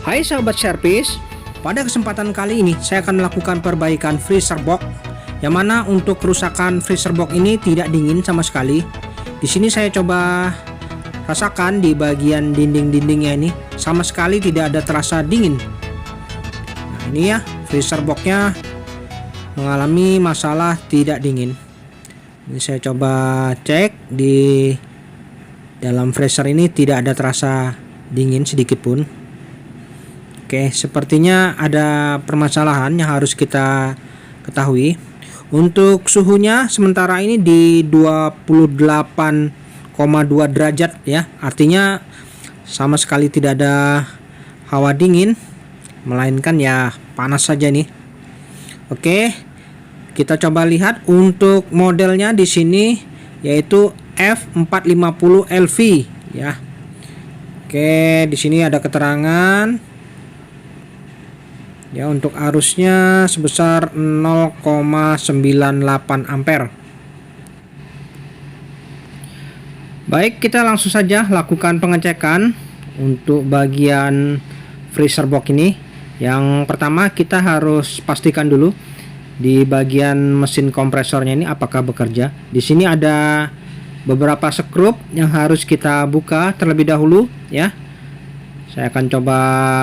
Hai sahabat servis, pada kesempatan kali ini saya akan melakukan perbaikan freezer box, yang mana untuk kerusakan freezer box ini tidak dingin sama sekali. Di sini saya coba rasakan di bagian dinding-dindingnya ini sama sekali tidak ada terasa dingin. Nah ini ya, freezer boxnya mengalami masalah tidak dingin. Ini saya coba cek di dalam freezer ini tidak ada terasa dingin sedikit pun. Oke, sepertinya ada permasalahan yang harus kita ketahui. Untuk suhunya sementara ini di 28,2 derajat ya. Artinya sama sekali tidak ada hawa dingin, melainkan ya panas saja nih. Oke, kita coba lihat untuk modelnya di sini yaitu F450LV ya. Oke, di sini ada keterangan ya, untuk arusnya sebesar 0,98 ampere. Baik, kita langsung saja lakukan pengecekan untuk bagian freezer box ini. Yang pertama kita harus pastikan dulu di bagian mesin kompresornya ini apakah bekerja. Di sini ada beberapa skrup yang harus kita buka terlebih dahulu ya. Saya akan coba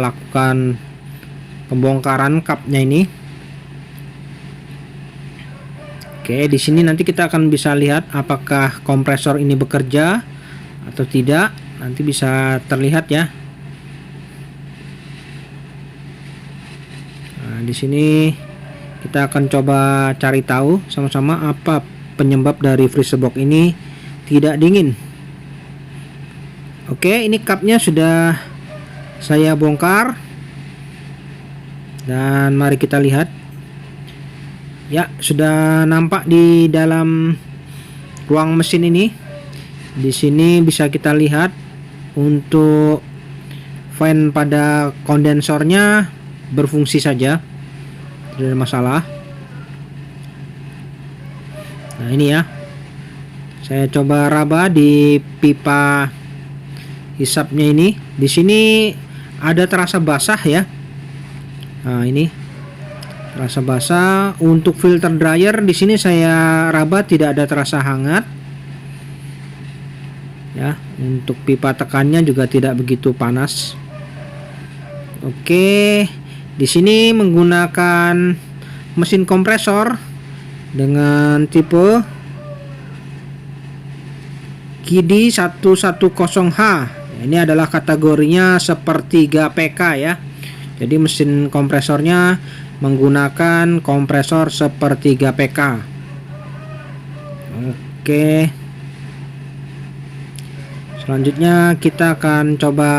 lakukan pembongkaran kapnya ini. Oke, di sini nanti kita akan bisa lihat apakah kompresor ini bekerja atau tidak. Nanti bisa terlihat ya. Nah, di sini kita akan coba cari tahu sama-sama apa penyebab dari freezer box ini tidak dingin. Oke, ini kapnya sudah saya bongkar. Dan mari kita lihat. Ya, sudah nampak di dalam ruang mesin ini. Di sini bisa kita lihat untuk fan pada kondensornya berfungsi saja, tidak ada masalah. Nah, ini ya. Saya coba raba di pipa hisapnya ini. Di sini ada terasa basah ya. Nah, ini terasa basah. Untuk filter dryer di sini saya raba tidak ada terasa hangat. Ya, untuk pipa tekannya juga tidak begitu panas. Oke, di sini menggunakan mesin kompresor dengan tipe KIDI 110H. Ini adalah kategorinya sepertiga PK ya. Jadi mesin kompresornya menggunakan kompresor sepertiga PK. Oke. Selanjutnya kita akan coba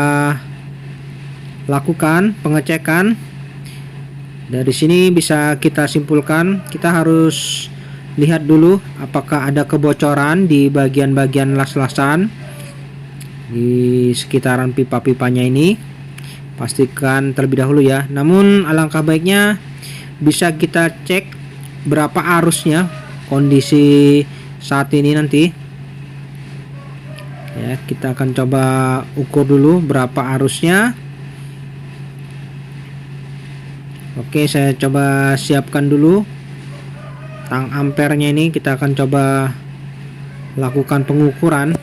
lakukan pengecekan. Dari sini bisa kita simpulkan, kita harus lihat dulu apakah ada kebocoran di bagian-bagian las-lasan di sekitaran pipa-pipanya ini. Pastikan terlebih dahulu ya. Namun alangkah baiknya bisa kita cek berapa arusnya kondisi saat ini nanti. Ya, kita akan coba ukur dulu berapa arusnya. Oke, saya coba siapkan dulu tang ampernya ini. Kita akan coba lakukan pengukuran.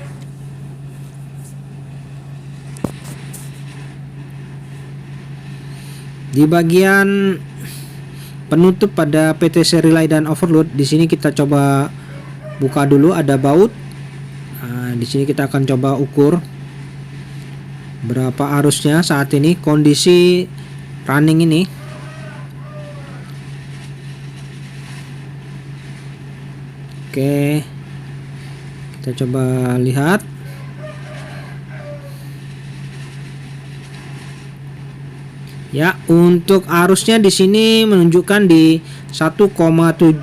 Di bagian penutup pada PTC relay dan overload, di sini kita coba buka dulu, ada baut. Nah, di sini kita akan coba ukur berapa arusnya saat ini kondisi running ini. Oke, kita coba lihat. Ya, untuk arusnya di sini menunjukkan di 1,79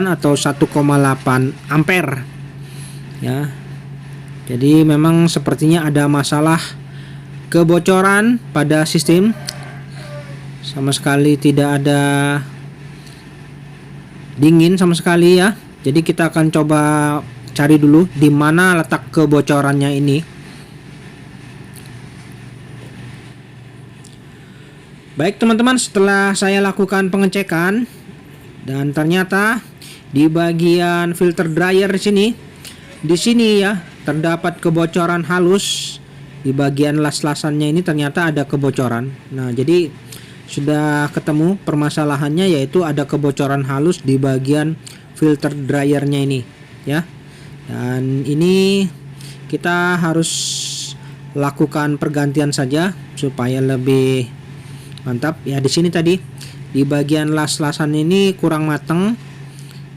atau 1,8 ampere. Ya. Jadi memang sepertinya ada masalah kebocoran pada sistem. Sama sekali tidak ada dingin sama sekali ya. Jadi kita akan coba cari dulu di mana letak kebocorannya ini. Baik teman-teman, setelah saya lakukan pengecekan dan ternyata di bagian filter dryer di sini ya terdapat kebocoran halus. Di bagian las-lasannya ini ternyata ada kebocoran. Nah, jadi sudah ketemu permasalahannya, yaitu ada kebocoran halus di bagian filter dryernya ini ya. Dan ini kita harus lakukan pergantian saja supaya lebih mantap ya. Di sini tadi di bagian las-lasan ini kurang matang,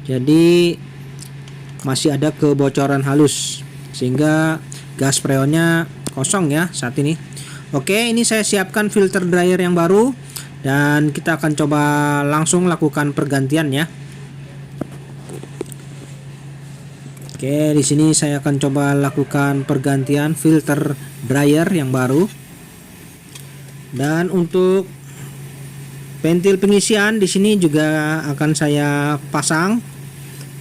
jadi masih ada kebocoran halus sehingga gas freonnya kosong ya saat ini. Oke, ini saya siapkan filter dryer yang baru dan kita akan coba langsung lakukan pergantian ya. Oke, di sini saya akan coba lakukan pergantian filter dryer yang baru. Dan untuk ventil pengisian di sini juga akan saya pasang,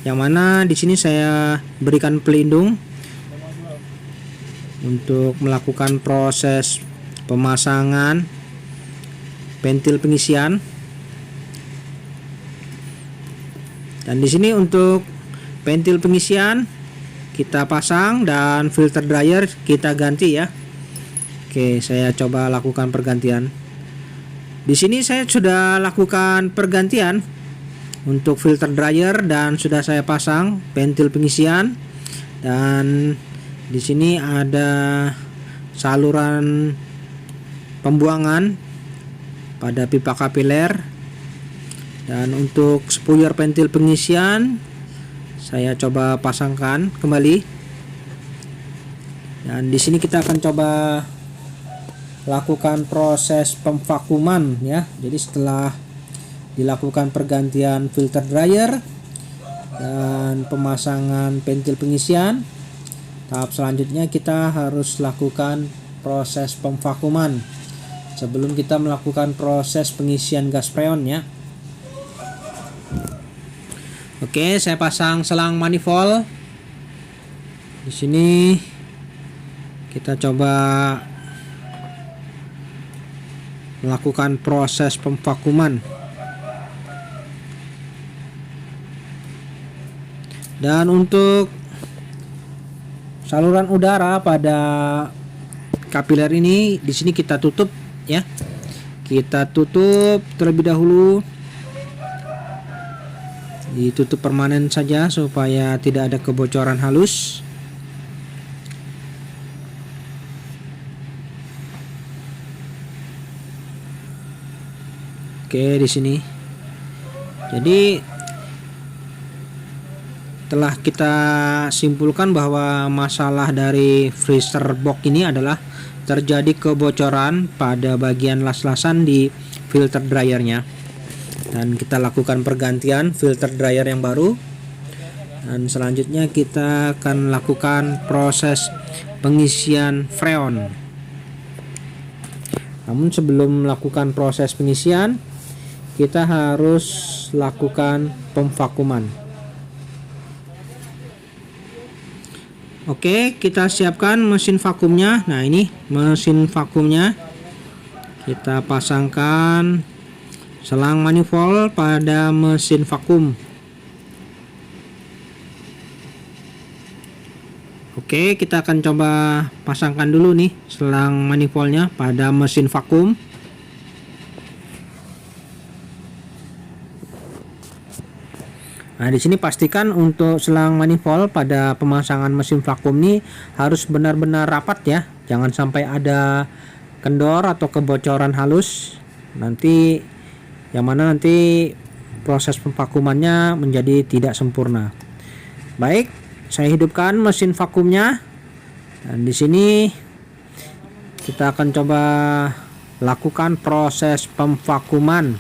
yang mana di sini saya berikan pelindung untuk melakukan proses pemasangan ventil pengisian. Dan di sini untuk ventil pengisian kita pasang dan filter dryer kita ganti ya. Oke, saya coba lakukan pergantian. Di sini saya sudah lakukan pergantian untuk filter dryer dan sudah saya pasang ventil pengisian. Dan di sini ada saluran pembuangan pada pipa kapiler. Dan untuk spuyer ventil pengisian saya coba pasangkan kembali. Dan di sini kita akan coba lakukan proses pemvakuman ya. Jadi setelah dilakukan pergantian filter dryer dan pemasangan ventil pengisian, tahap selanjutnya kita harus lakukan proses pemvakuman sebelum kita melakukan proses pengisian gas freon ya. Oke, saya pasang selang manifold. Di sini kita coba melakukan proses pemvakuman. Dan untuk saluran udara pada kapiler ini di sini kita tutup ya. Kita tutup terlebih dahulu. Ditutup permanen saja supaya tidak ada kebocoran halus. Oke, di sini. Jadi telah kita simpulkan bahwa masalah dari freezer box ini adalah terjadi kebocoran pada bagian las-lasan di filter dryernya. Dan kita lakukan pergantian filter dryer yang baru. Dan selanjutnya kita akan lakukan proses pengisian freon. Namun sebelum melakukan proses pengisian, kita harus lakukan pemvakuman. Oke, kita siapkan mesin vakumnya. Nah, ini mesin vakumnya. Kita pasangkan selang manifold pada mesin vakum. Oke, kita akan coba pasangkan dulu nih selang manifoldnya pada mesin vakum. Nah, di sini pastikan untuk selang manifold pada pemasangan mesin vakum ini harus benar-benar rapat ya. Jangan sampai ada kendor atau kebocoran halus. Nanti proses pemvakumannya menjadi tidak sempurna. Baik, saya hidupkan mesin vakumnya. Dan di sini kita akan coba lakukan proses pemvakuman.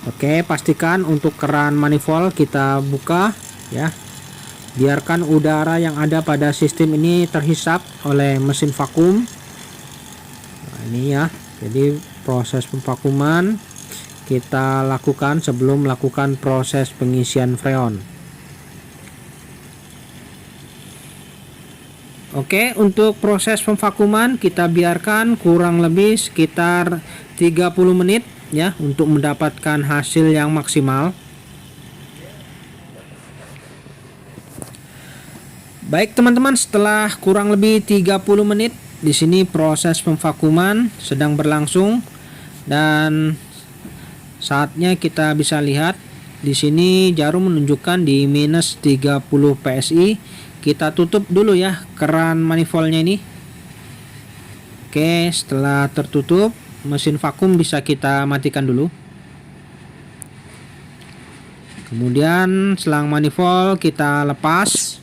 Oke, pastikan untuk keran manifold kita buka ya. Biarkan udara yang ada pada sistem ini terhisap oleh mesin vakum. Nah, ini ya. Jadi proses pemvakuman kita lakukan sebelum melakukan proses pengisian freon. Oke, untuk proses pemvakuman kita biarkan kurang lebih sekitar 30 menit ya untuk mendapatkan hasil yang maksimal. Baik teman-teman, setelah kurang lebih 30 menit di sini proses pemvakuman sedang berlangsung dan saatnya kita bisa lihat di sini jarum menunjukkan di minus 30 PSI. Kita tutup dulu ya keran manifoldnya ini. Oke, setelah tertutup mesin vakum bisa kita matikan dulu. Kemudian selang manifold kita lepas.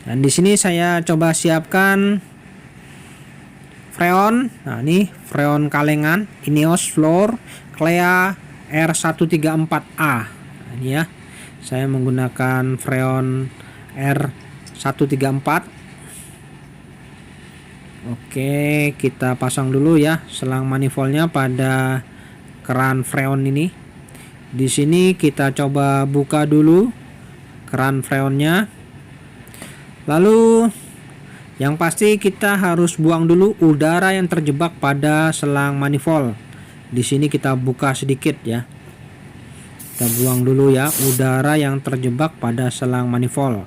Dan di sini saya coba siapkan freon. Nah, ini freon kalengan Ineos Floor Clea R134A. Nah, ini ya. Saya menggunakan freon R134. Oke, kita pasang dulu ya selang manifoldnya pada keran freon ini. Di sini kita coba buka dulu keran freonnya. Lalu yang pasti kita harus buang dulu udara yang terjebak pada selang manifold. Di sini kita buka sedikit ya. Kita buang dulu ya udara yang terjebak pada selang manifold.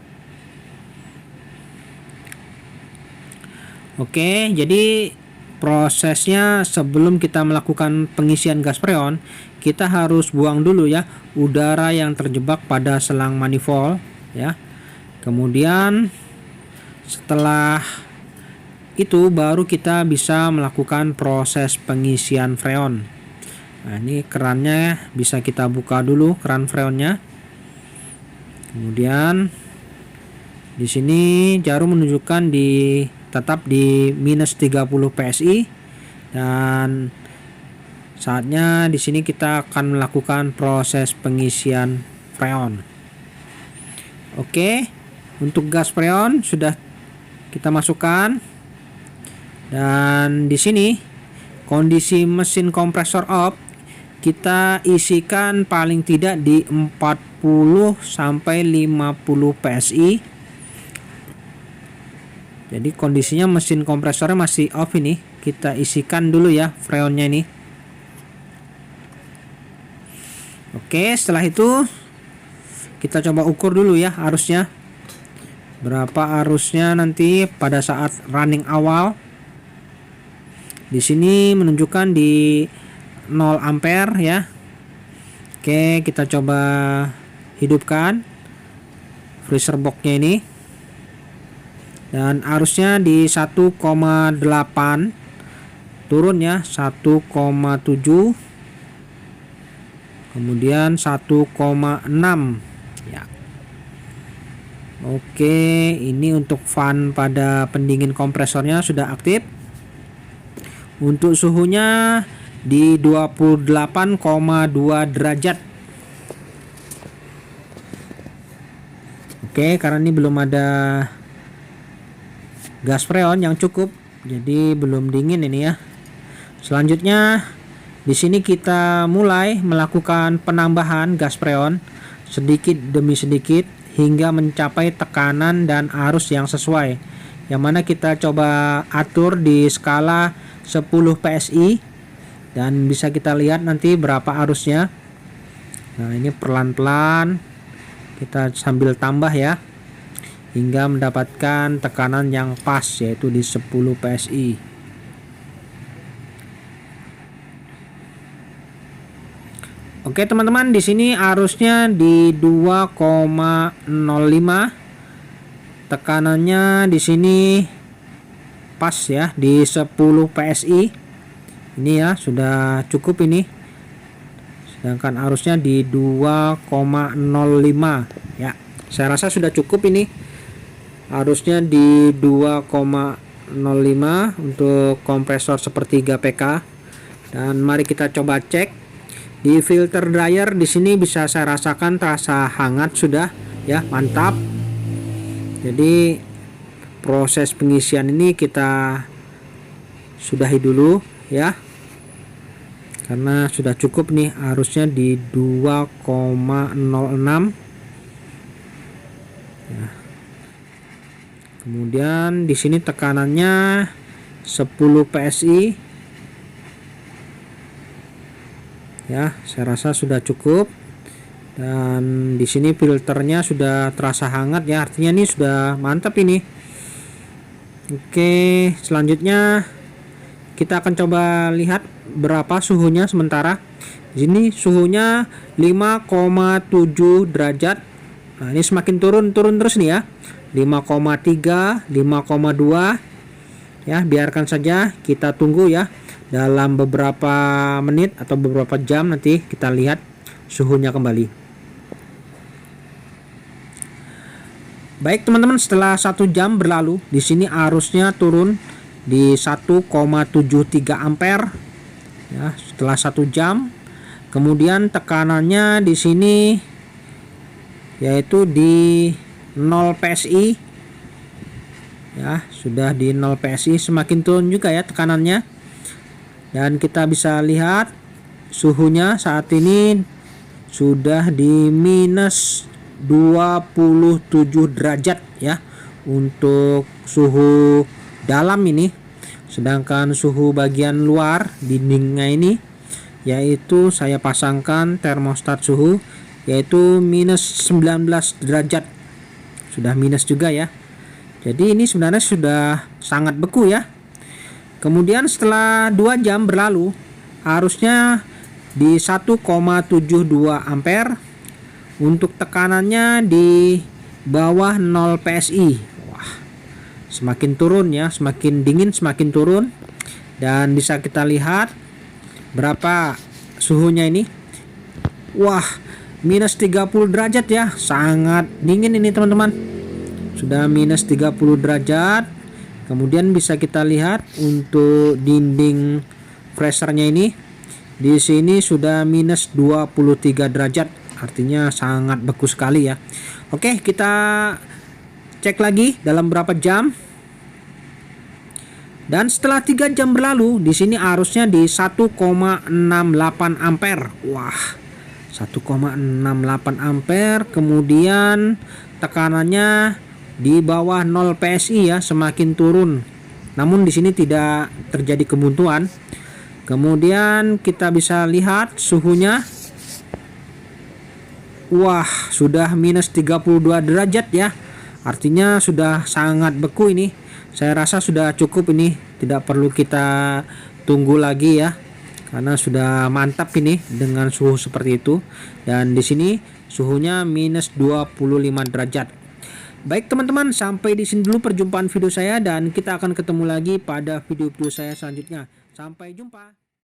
Oke, jadi prosesnya sebelum kita melakukan pengisian gas freon, kita harus buang dulu ya udara yang terjebak pada selang manifold ya. Kemudian setelah itu baru kita bisa melakukan proses pengisian freon. Nah, ini kerannya bisa kita buka dulu keran freonnya. Kemudian di sini jarum menunjukkan tetap di minus 30 PSI dan saatnya di sini kita akan melakukan proses pengisian freon. Oke, untuk gas freon sudah kita masukkan dan di sini kondisi mesin kompresor off kita isikan paling tidak di 40 sampai 50 PSI. Jadi kondisinya mesin kompresornya masih off ini. Kita isikan dulu ya freonnya ini. Oke, setelah itu kita coba ukur dulu ya arusnya. Berapa arusnya nanti pada saat running awal. Di sini menunjukkan di 0 ampere ya. Oke, kita coba hidupkan freezer boxnya ini. Dan arusnya di 1,8 turun ya 1,7 kemudian 1,6 ya. Oke, ini untuk fan pada pendingin kompresornya sudah aktif. Untuk suhunya di 28,2 derajat. Oke, karena ini belum ada gas freon yang cukup, jadi belum dingin ini ya. Selanjutnya di sini kita mulai melakukan penambahan gas freon sedikit demi sedikit hingga mencapai tekanan dan arus yang sesuai. Yang mana kita coba atur di skala 10 PSI. Dan bisa kita lihat nanti berapa arusnya. Nah, ini pelan-pelan kita sambil tambah ya hingga mendapatkan tekanan yang pas yaitu di 10 PSI. Oke teman-teman, di sini arusnya di 2,05. Tekanannya di sini pas ya di 10 PSI. Ini ya sudah cukup ini. Sedangkan arusnya di 2,05 ya. Saya rasa sudah cukup ini. Arusnya di 2,05 untuk kompresor sepertiga PK. Dan mari kita coba cek di filter dryer. Di sini bisa saya rasakan terasa hangat sudah ya, mantap. Jadi proses pengisian ini kita sudahi dulu ya. Karena sudah cukup nih arusnya di 2,06 ya. Kemudian di sini tekanannya 10 PSI. Ya, saya rasa sudah cukup. Dan di sini filternya sudah terasa hangat ya, artinya ini sudah mantap ini. Oke, selanjutnya kita akan coba lihat berapa suhunya sementara. Di sini suhunya 5,7 derajat. Nah, ini semakin turun terus nih ya. 5,3, 5,2. Ya, biarkan saja, kita tunggu ya. Dalam beberapa menit atau beberapa jam nanti kita lihat suhunya kembali. Baik teman-teman, setelah 1 jam berlalu, di sini arusnya turun di 1,73 ampere. Ya, setelah 1 jam, kemudian tekanannya di sini yaitu di 0 PSI. Ya, sudah di 0 PSI, semakin turun juga ya tekanannya. Dan kita bisa lihat suhunya saat ini sudah di minus 27 derajat ya untuk suhu dalam ini. Sedangkan suhu bagian luar dindingnya ini yaitu saya pasangkan termostat suhu yaitu minus 19 derajat. Sudah minus juga ya. Jadi ini sebenarnya sudah sangat beku ya. Kemudian setelah 2 jam berlalu, arusnya di 1,72 ampere. Untuk tekanannya di bawah 0 PSI. Wah, semakin turun ya, semakin dingin semakin turun. Dan bisa kita lihat berapa suhunya ini. Wah, minus 30 derajat ya, sangat dingin ini teman-teman. Sudah minus 30 derajat. Kemudian bisa kita lihat untuk dinding freezernya ini. Di sini sudah minus 23 derajat. Artinya sangat beku sekali ya. Oke, kita cek lagi dalam berapa jam. Dan setelah 3 jam berlalu, di sini arusnya di 1,68 ampere. Wah, 1,68 ampere. Kemudian tekanannya di bawah 0 PSI ya, semakin turun. Namun di sini tidak terjadi kebuntuan. Kemudian kita bisa lihat suhunya. Wah, sudah minus 32 derajat ya. Artinya sudah sangat beku ini. Saya rasa sudah cukup ini, tidak perlu kita tunggu lagi ya. Karena sudah mantap ini dengan suhu seperti itu. Dan di sini suhunya minus 25 derajat. Baik teman-teman, sampai di sini dulu perjumpaan video saya dan kita akan ketemu lagi pada video-video saya selanjutnya. Sampai jumpa.